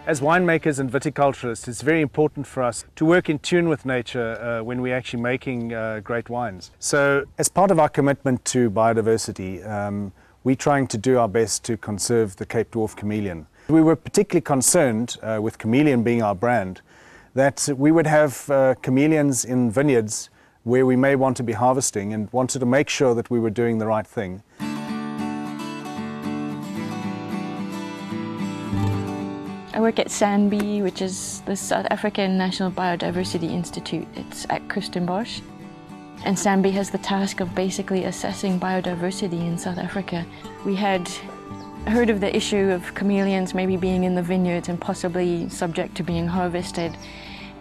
As winemakers and viticulturists, it's very important for us to work in tune with nature when we're actually making great wines. So as part of our commitment to biodiversity, we're trying to do our best to conserve the Cape Dwarf Chameleon. We were particularly concerned, with Chameleon being our brand, that we would have chameleons in vineyards where we may want to be harvesting, and wanted to make sure that we were doing the right thing. I work at SANBI, which is the South African National Biodiversity Institute. It's at Kirstenbosch. And SANBI has the task of basically assessing biodiversity in South Africa. We had heard of the issue of chameleons maybe being in the vineyards and possibly subject to being harvested.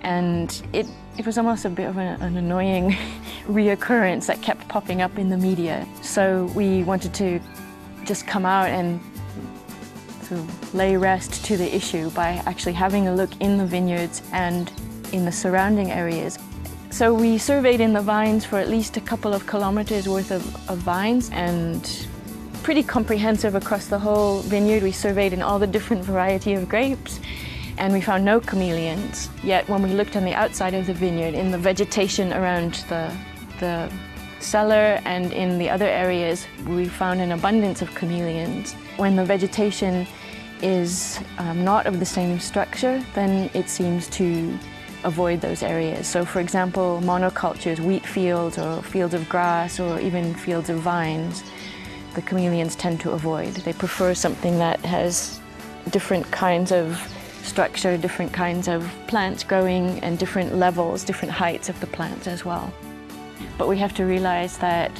And it was almost a bit of an annoying reoccurrence that kept popping up in the media. So we wanted to just come out and sort of lay rest to the issue by actually having a look in the vineyards and in the surrounding areas. So we surveyed in the vines for at least a couple of kilometers worth of vines, and pretty comprehensive across the whole vineyard. We surveyed in all the different variety of grapes, and we found no chameleons. Yet when we looked on the outside of the vineyard, in the vegetation around the cellar and in the other areas, we found an abundance of chameleons. When the vegetation is not of the same structure, then it seems to avoid those areas. So for example, monocultures, wheat fields or fields of grass or even fields of vines, the chameleons tend to avoid. They prefer something that has different kinds of structure, different kinds of plants growing, and different levels, different heights of the plants as well. But we have to realize that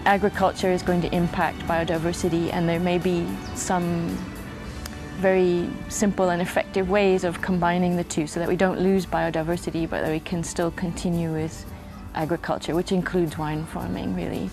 agriculture is going to impact biodiversity, and there may be some very simple and effective ways of combining the two so that we don't lose biodiversity, but that we can still continue with agriculture, which includes wine farming, really.